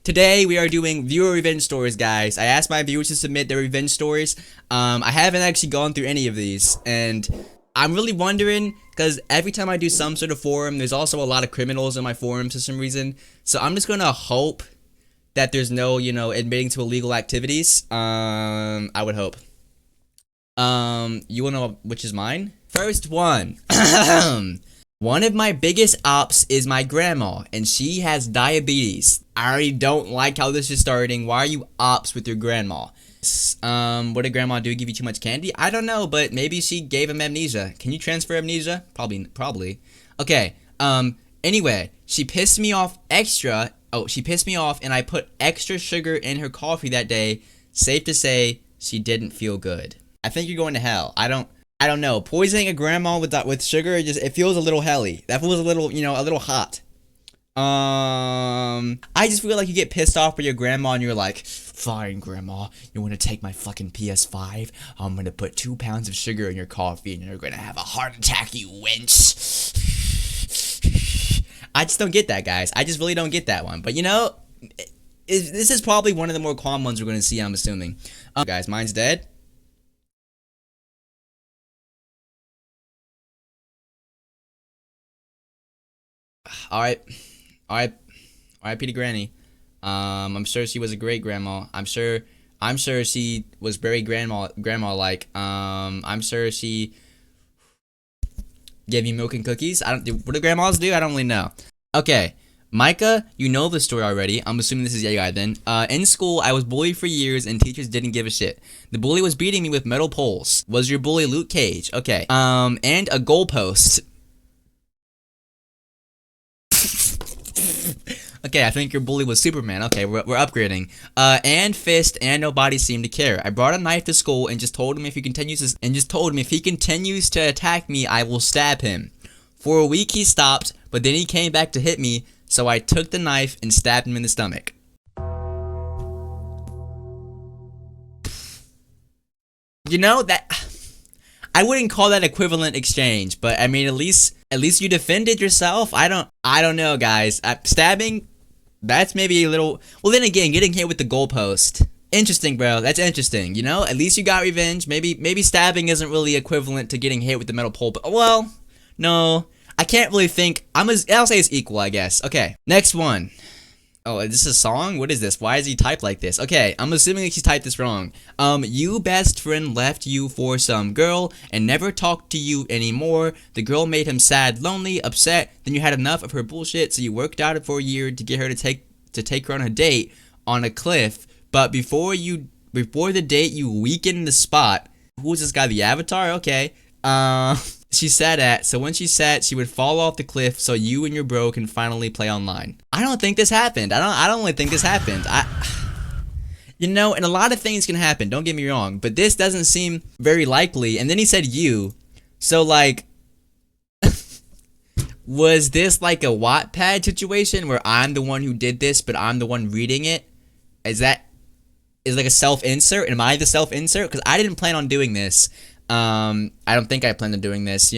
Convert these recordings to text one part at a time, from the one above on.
Today we are doing viewer revenge stories, guys. I asked my viewers to submit their revenge stories. I haven't actually gone through any of these, and I'm really wondering because every time I do some sort of forum, there's also a lot of criminals in my forums for some reason. So I'm just gonna hope that there's no, admitting to illegal activities. I would hope. You wanna know which is mine? First one. One of my biggest ops is my grandma, and she has diabetes. I already don't like how this is starting. Why are you ops with your grandma? What did grandma do? Give you too much candy? I don't know, but maybe she gave him amnesia. Can you transfer amnesia? Probably. Okay, anyway, she pissed me off extra. Oh, she pissed me off, and I put extra sugar in her coffee that day. Safe to say, she didn't feel good. I think you're going to hell. I don't know. Poisoning a grandma with sugar, it feels a little helly. That feels a little, a little hot. I just feel like you get pissed off with your grandma and you're like, fine, grandma, you want to take my fucking PS5? I'm going to put 2 pounds of sugar in your coffee and you're going to have a heart attack, you wench. I just don't get that, guys. I just really don't get that one. But this is probably one of the more calm ones we're going to see, I'm assuming. Guys, mine's dead. Alright, R.I.P. to Granny. I'm sure she was a great grandma. I'm sure she was very grandma-like. I'm sure she gave you milk and cookies. What do grandmas do? I don't really know. Okay, Micah, you know the story already. I'm assuming this is your guy then. In school, I was bullied for years and teachers didn't give a shit. The bully was beating me with metal poles. Was your bully Luke Cage? Okay. And a goalpost. Okay, I think your bully was Superman. Okay, we're upgrading. And fist, and nobody seemed to care. I brought a knife to school and just told him if he continues to attack me, I will stab him. For a week he stopped, but then he came back to hit me, so I took the knife and stabbed him in the stomach. That I wouldn't call that equivalent exchange, but I mean at least you defended yourself. I don't know, guys. Stabbing, that's maybe a little. Well, then again, getting hit with the goalpost, interesting, bro. That's interesting. At least you got revenge. Maybe stabbing isn't really equivalent to getting hit with the metal pole. But well, no, I can't really think. I'll say it's equal, I guess. Okay, next one. Oh, is this a song? What is this? Why is he typed like this? Okay, I'm assuming that he typed this wrong. You best friend left you for some girl and never talked to you anymore. The girl made him sad, lonely, upset. Then you had enough of her bullshit, so you worked out it for a year to get her to take her on a date on a cliff. But before the date, you weakened the spot. Who is this guy? The Avatar? Okay. She sat at, so when she sat, she would fall off the cliff so you and your bro can finally play online. I don't think this happened. I don't really think this happened. And a lot of things can happen, don't get me wrong, but this doesn't seem very likely. And then he said you. So like, was this like a Wattpad situation where I'm the one who did this, but I'm the one reading it? Is like a self-insert? Am I the self-insert? Because I didn't plan on doing this. I don't think I planned on doing this,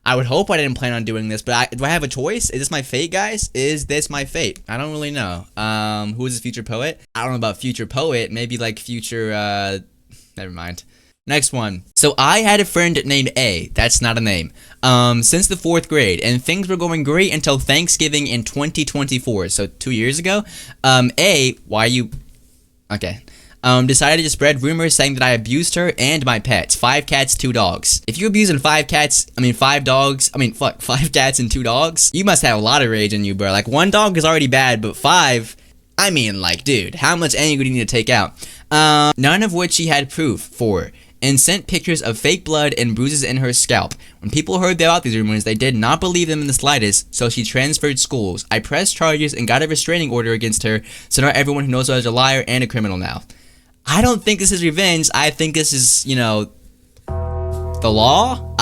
I would hope I didn't plan on doing this, but do I have a choice? Is this my fate, guys? Is this my fate? I don't really know. Who is this future poet? I don't know about future poet, maybe like future, never mind. Next one. So I had a friend named A, that's not a name, since the 4th grade, and things were going great until Thanksgiving in 2024, so 2 years ago. A, why you, okay. Decided to spread rumors saying that I abused her and my pets. 5 cats, 2 dogs. If you're abusing 5 cats, 5 cats and 2 dogs, you must have a lot of rage in you, bro. Like, 1 dog is already bad, but 5, dude, how much anger do you need to take out? None of which she had proof for, and sent pictures of fake blood and bruises in her scalp. When people heard about these rumors, they did not believe them in the slightest, so she transferred schools. I pressed charges and got a restraining order against her, so now everyone who knows her is a liar and a criminal now. I don't think this is revenge. I think this is, the law?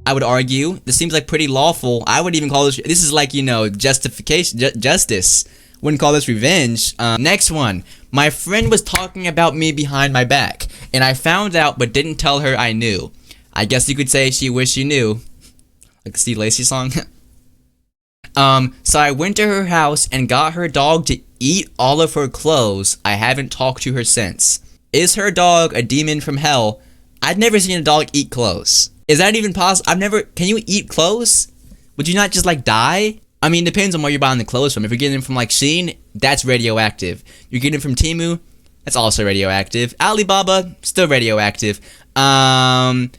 I would argue. This seems like pretty lawful. I would even call this is like, justification, justice. Wouldn't call this revenge. Next one. My friend was talking about me behind my back, and I found out but didn't tell her I knew. I guess you could say she wished she knew. Like the Steve Lacy song. So I went to her house and got her dog to eat all of her clothes. I haven't talked to her since. Is her dog a demon from hell? I've never seen a dog eat clothes. Is that even possible? Can you eat clothes? Would you not just like die? I mean, it depends on where you're buying the clothes from. If you're getting them from like Shein, that's radioactive. You're getting them from Temu, that's also radioactive. Alibaba, still radioactive. The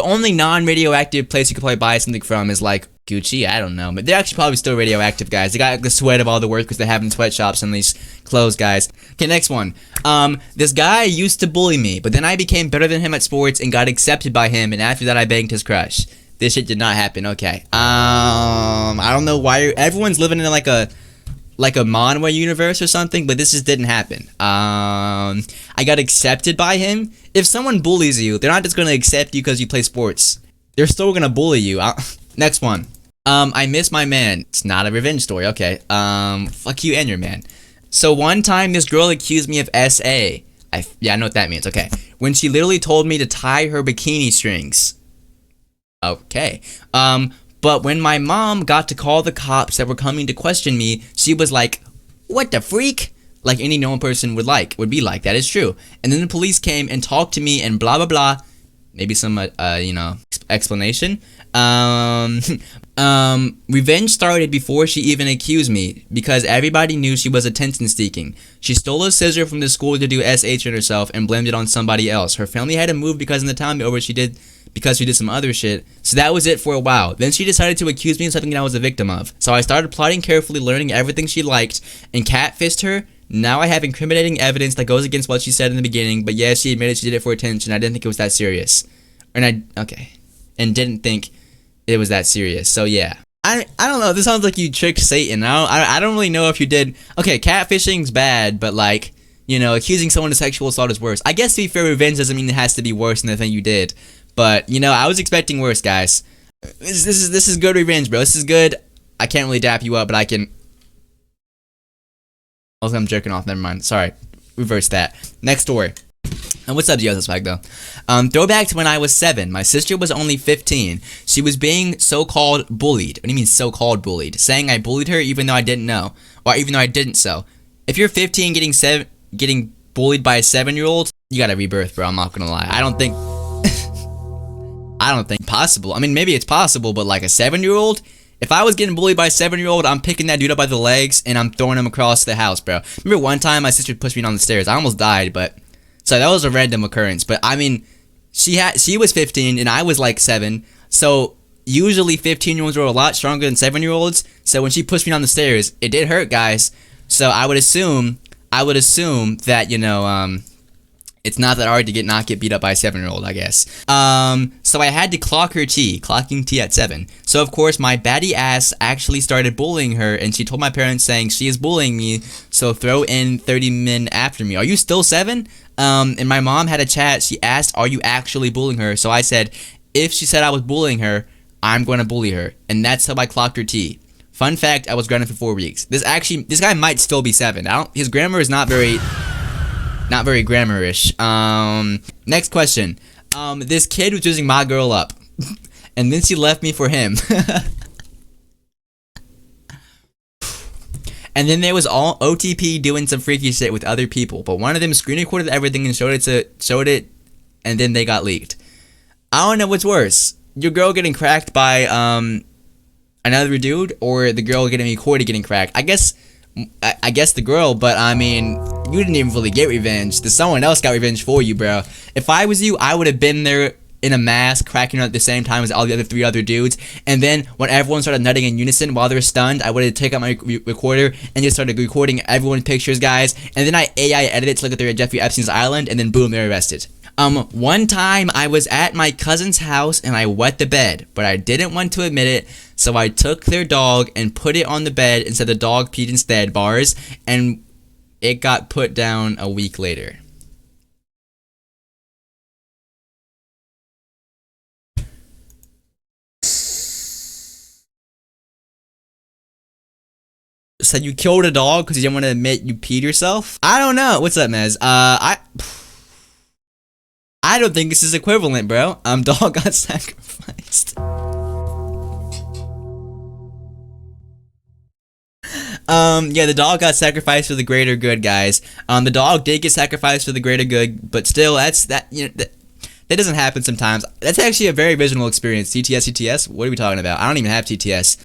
only non-radioactive place you could probably buy something from is like Gucci. I don't know, but they're actually probably still radioactive, guys. They got like, the sweat of all the workers they have in sweatshops and these clothes, guys. Okay, next one. This guy used to bully me, but then I became better than him at sports and got accepted by him, and after that I banged his crush. This shit did not happen. Okay. I don't know why everyone's living in like a Manhwa universe or something, but this just didn't happen. I got accepted by him. If someone bullies you, they're not just gonna accept you because you play sports. They're still gonna bully you. Next one. I miss my man. It's not a revenge story. Okay. Fuck you and your man. So one time this girl accused me of SA. Yeah, I know what that means. Okay. When she literally told me to tie her bikini strings. Okay. But when my mom got to call the cops that were coming to question me, she was like, "What the freak?" Like any normal person would be like. That is true. And then the police came and talked to me and blah blah blah. Maybe some explanation. Revenge started before she even accused me because everybody knew she was attention seeking. She stole a scissor from the school to do SH on herself and blamed it on somebody else. Her family had to move because in the town over she did some other shit. So that was it for a while. Then she decided to accuse me of something that I was a victim of. So I started plotting carefully, learning everything she liked, and catfished her. Now I have incriminating evidence that goes against what she said in the beginning, but yeah, she admitted she did it for attention. I didn't think it was that serious. And didn't think it was that serious. So yeah. I don't know. This sounds like you tricked Satan. I don't really know if you did. Okay, catfishing's bad, but like, accusing someone of sexual assault is worse. I guess to be fair, revenge doesn't mean it has to be worse than the thing you did. But, I was expecting worse, guys. This is good revenge, bro. This is good. I can't really dap you up, but I can... Also, I'm jerking off. Never mind. Sorry. Reverse that. Next story. And what's up, Joseph Swag, though? Throwback to when I was 7. My sister was only 15. She was being so-called bullied. What do you mean so-called bullied? Saying I bullied her even though I didn't know. Or even though I didn't so. If you're 15 getting bullied by a 7-year-old, you gotta rebirth, bro. I'm not gonna lie. I don't think possible. I mean, maybe it's possible, but like a 7-year-old? If I was getting bullied by a 7-year-old, I'm picking that dude up by the legs and I'm throwing him across the house, bro. Remember one time my sister pushed me down the stairs. I almost died, but... So that was a random occurrence. But I mean, she was 15 and I was like 7. So usually 15-year-olds are a lot stronger than 7-year-olds. So when she pushed me down the stairs, it did hurt, guys. So I would assume that, it's not that hard to not get beat up by a 7-year-old, I guess. So I had to clock her tea, clocking tea at 7. So of course my baddie ass actually started bullying her, and she told my parents saying she is bullying me, so throw in 30 men after me. Are you still 7? And my mom had a chat. She asked, "Are you actually bullying her?" So I said, if she said I was bullying her, I'm going to bully her, and that's how I clocked her tea. Fun fact: I was grounded for 4 weeks. This guy might still be 7. His grammar is not very grammarish. Next question. This kid was using my girl up, and then she left me for him. And then there was all OTP doing some freaky shit with other people, but one of them screen recorded everything and showed it, and then they got leaked. I don't know what's worse: your girl getting cracked by another dude, or the girl getting recorded getting cracked. I guess the girl, but I mean, you didn't even really get revenge. Someone else got revenge for you, bro. If I was you, I would have been there in a mask, cracking her at the same time as all the other 3 other dudes. And then when everyone started nutting in unison while they're stunned, I would have taken out my recorder and just started recording everyone's pictures, guys. And then I AI edited to look at their Jeffrey Epstein's island, and then boom, they're arrested. One time I was at my cousin's house and I wet the bed, but I didn't want to admit it, so I took their dog and put it on the bed and said the dog peed instead, bars, and it got put down a week later. So you killed a dog because you didn't want to admit you peed yourself? I don't know. What's up, Mez? I don't think this is equivalent, bro. Dog got sacrificed. Yeah, the dog got sacrificed for the greater good, guys. The dog did get sacrificed for the greater good, but still, that doesn't happen sometimes. That's actually a very original experience. TTS, TTS? What are we talking about? I don't even have TTS.